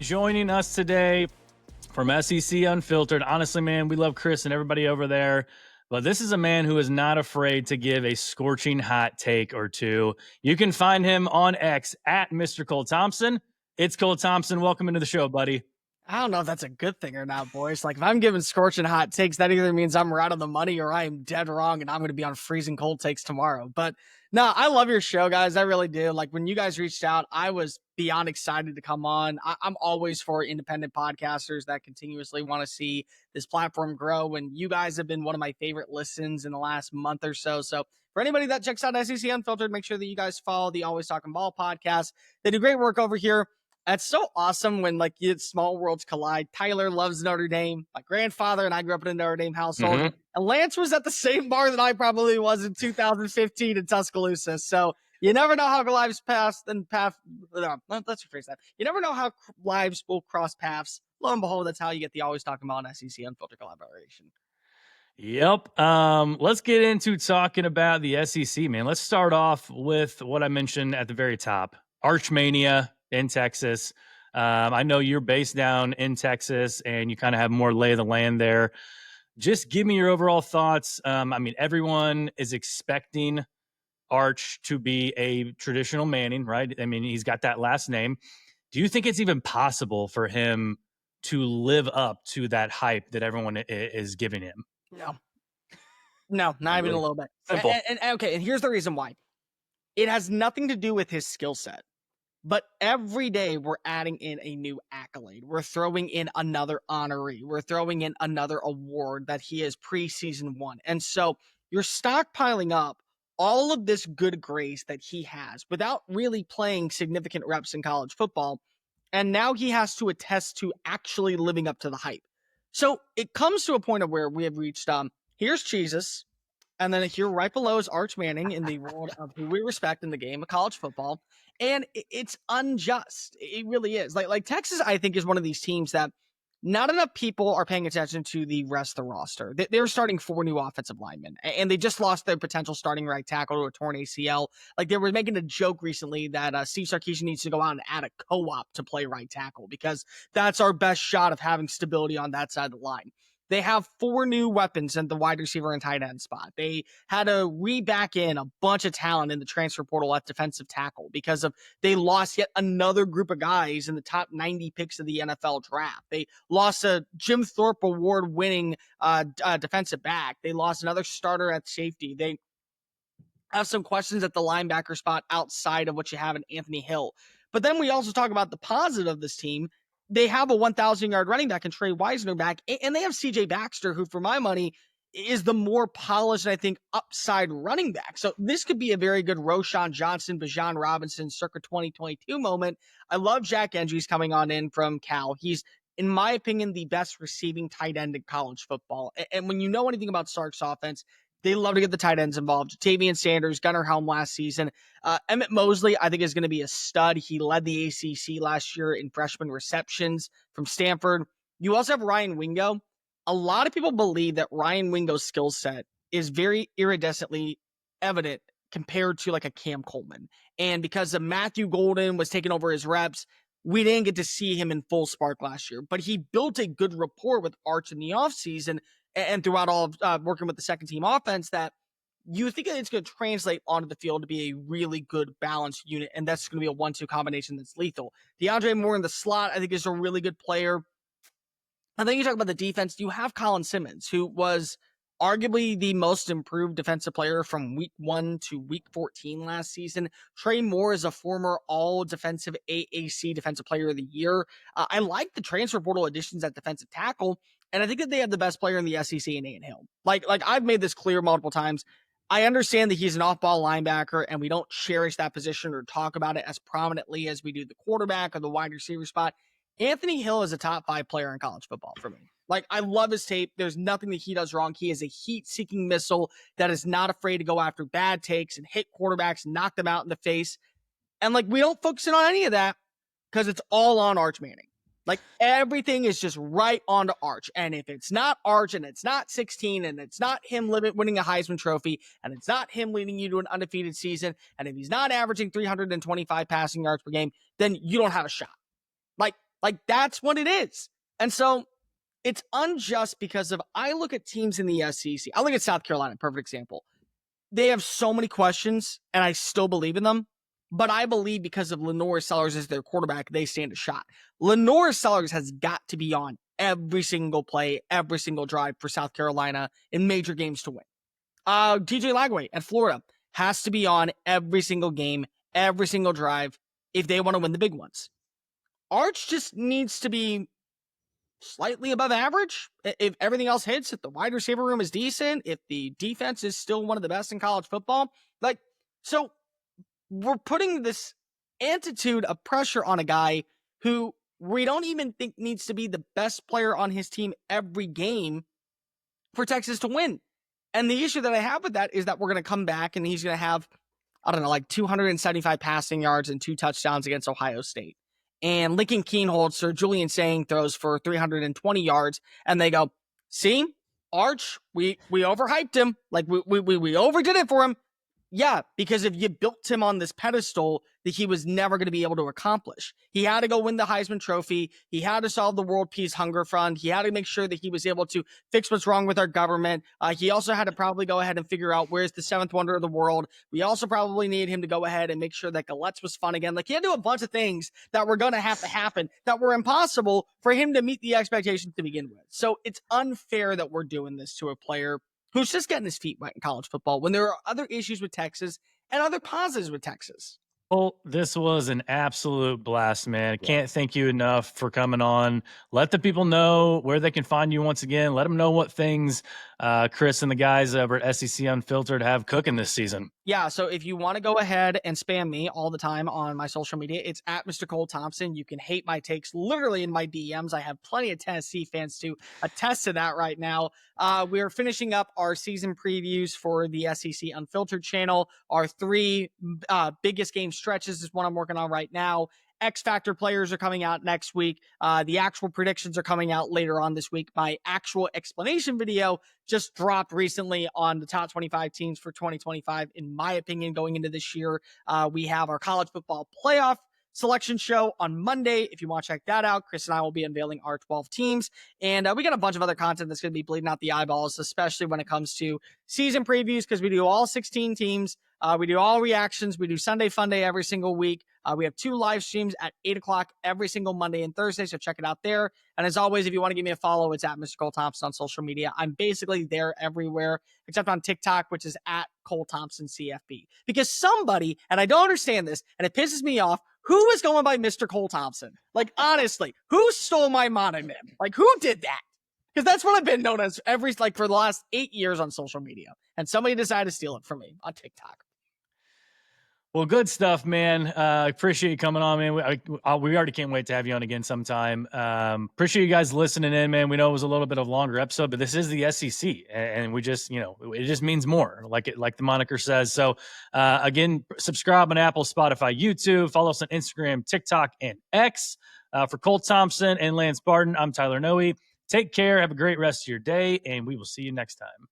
joining us today from SEC Unfiltered. Honestly, man, we love Chris and everybody over there, but this is a man who is not afraid to give a scorching hot take or two. You can find him on X at Mr. Cole Thompson. It's Cole Thompson. Welcome into the show, buddy. I don't know if that's a good thing or not, boys. Like, if I'm giving scorching hot takes, that either means I'm right on the money or I am dead wrong and I'm going to be on freezing cold takes tomorrow. But no, I love your show, guys. I really do. Like, when you guys reached out, I was beyond excited to come on. I'm always for independent podcasters that continuously want to see this platform grow. And you guys have been one of my favorite listens in the last month or so. So, for anybody that checks out SEC Unfiltered, make sure that you guys follow the Always Talking Ball podcast. They do great work over here. That's so awesome when small worlds collide. Tyler loves Notre Dame. My grandfather and I grew up in a Notre Dame household. Mhm. And Lance was at the same bar that I probably was in 2015 in Tuscaloosa. So you never know how lives pass and path. Let's rephrase that. You never know how lives will cross paths. Lo and behold, that's how you get the Always Talking About an SEC Unfiltered collaboration. Yep. Let's get into talking about the SEC, man. Let's start off with what I mentioned at the very top. Archmania in Texas. I know you're based down in Texas and you kind of have more lay of the land there. Just give me your overall thoughts. I mean, everyone is expecting Arch to be a traditional Manning, right? I mean, he's got that last name. Do you think it's even possible for him to live up to that hype that everyone is giving him? No, not even a little bit. Simple. And okay, and here's the reason why. It has nothing to do with his skill set. But every day we're adding in a new accolade. We're throwing in another honoree. We're throwing in another award that he has preseason won. And so you're stockpiling up all of this good grace that he has without really playing significant reps in college football. And now he has to attest to actually living up to the hype. So it comes to a point of where we have reached, here's Jesus. And then here right below is Arch Manning in the world of who we respect in the game of college football. And it's unjust. It really is. Like Texas, I think, is one of these teams that not enough people are paying attention to the rest of the roster. They're starting 4 new offensive linemen, and they just lost their potential starting right tackle to a torn ACL. Like, they were making a joke recently that Steve Sarkisian needs to go out and add a co-op to play right tackle because that's our best shot of having stability on that side of the line. They have 4 new weapons in the wide receiver and tight end spot. They had to re-back in a bunch of talent in the transfer portal at defensive tackle because they lost yet another group of guys in the top 90 picks of the NFL draft. They lost a Jim Thorpe award-winning defensive back. They lost another starter at safety. They have some questions at the linebacker spot outside of what you have in Anthony Hill. But then we also talk about the positive of this team. They have a 1,000-yard running back and Trey Wisner back, and they have C.J. Baxter, who, for my money, is the more polished, I think, upside running back. So this could be a very good Roschon Johnson, Bijan Robinson, circa 2022 moment. I love Jack Endries coming on in from Cal. He's, in my opinion, the best receiving tight end in college football. And when you know anything about Sark's offense, they love to get the tight ends involved. Tavian Sanders, Gunnar Helm last season. Emmett Mosley, I think, is going to be a stud. He led the ACC last year in freshman receptions from Stanford. You also have Ryan Wingo. A lot of people believe that Ryan Wingo's skill set is very iridescently evident compared to like a Cam Coleman. And because of Matthew Golden was taking over his reps, we didn't get to see him in full spark last year. But he built a good rapport with Arch in the offseason and throughout all of working with the second team offense that you think that it's going to translate onto the field to be a really good balanced unit. And that's going to be a 1-2 combination that's lethal. DeAndre Moore in the slot, I think, is a really good player. I think you talk about the defense. You have Colin Simmons, who was arguably the most improved defensive player from week 1 to week 14 last season. Trey Moore is a former all defensive AAC defensive player of the year. I like the transfer portal additions at defensive tackle. And I think that they have the best player in the SEC in Ian Hill. Like I've made this clear multiple times. I understand that he's an off-ball linebacker, and we don't cherish that position or talk about it as prominently as we do the quarterback or the wide receiver spot. Anthony Hill is a top 5 player in college football for me. Like, I love his tape. There's nothing that he does wrong. He is a heat-seeking missile that is not afraid to go after bad takes and hit quarterbacks and knock them out in the face. And, like, we don't focus in on any of that because it's all on Arch Manning. Like, everything is just right onto Arch. And if it's not Arch and it's not 16 and it's not him winning a Heisman Trophy and it's not him leading you to an undefeated season, and if he's not averaging 325 passing yards per game, then you don't have a shot. Like, Like, that's what it is. And so it's unjust because of I look at teams in the SEC. I look at South Carolina, perfect example. They have so many questions, and I still believe in them. But I believe because of Lenore Sellers as their quarterback, they stand a shot. Lenore Sellers has got to be on every single play, every single drive for South Carolina in major games to win. DJ Lagway at Florida has to be on every single game, every single drive if they want to win the big ones. Arch just needs to be slightly above average. If everything else hits, if the wide receiver room is decent, if the defense is still one of the best in college football, like, so we're putting this attitude of pressure on a guy who we don't even think needs to be the best player on his team every game for Texas to win. And the issue that I have with that is that we're going to come back and he's going to have, I don't know, like 275 passing yards and 2 touchdowns against Ohio State. And Lincoln Keenholz or Julian Sang throws for 320 yards. And they go, see, Arch, we overhyped him. Like we overdid it for him. Yeah, because if you built him on this pedestal that he was never going to be able to accomplish, he had to go win the Heisman Trophy. He had to solve the World Peace Hunger Fund. He had to make sure that he was able to fix what's wrong with our government. He also had to probably go ahead and figure out where's the seventh wonder of the world. We also probably need him to go ahead and make sure that Galetz was fun again. Like, he had to do a bunch of things that were going to have to happen that were impossible for him to meet the expectations to begin with. So it's unfair that we're doing this to a player who's just getting his feet wet in college football when there are other issues with Texas and other positives with Texas. Well, this was an absolute blast, man. Can't thank you enough for coming on. Let the people know where they can find you once again. Let them know what things Chris and the guys over at SEC Unfiltered have cooking this season. Yeah, so if you want to go ahead and spam me all the time on my social media, it's at Mr. Cole Thompson. You can hate my takes literally in my DMs. I have plenty of Tennessee fans to attest to that right now. We're finishing up our season previews for the SEC Unfiltered channel. Our 3 biggest game stretches is what I'm working on right now. X Factor players are coming out next week. The actual predictions are coming out later on this week. My actual explanation video just dropped recently on the top 25 teams for 2025. In my opinion, going into this year, we have our college football playoff selection show on Monday. If you want to check that out, Chris and I will be unveiling our 12 teams. And we got a bunch of other content that's going to be bleeding out the eyeballs, especially when it comes to season previews, because we do all 16 teams. We do all reactions. We do Sunday Fun Day every single week. We have 2 live streams at 8 o'clock every single Monday and Thursday, so check it out there. And as always, if you want to give me a follow, it's at Mr. Cole Thompson on social media. I'm basically there everywhere, except on TikTok, which is at Cole Thompson CFB. Because somebody, and I don't understand this, and it pisses me off, who is going by Mr. Cole Thompson? Like, honestly, who stole my mononym? Like, who did that? Because that's what I've been known as for the last 8 years on social media. And somebody decided to steal it from me on TikTok. Well, good stuff, man. Appreciate you coming on, man. We already can't wait to have you on again sometime. Appreciate you guys listening in, man. We know it was a little bit of a longer episode, but this is the SEC, and we just, it just means more, like the moniker says. So, again, subscribe on Apple, Spotify, YouTube. Follow us on Instagram, TikTok, and X. For Cole Thompson and Lance Barton, I'm Tyler Noe. Take care. Have a great rest of your day, and we will see you next time.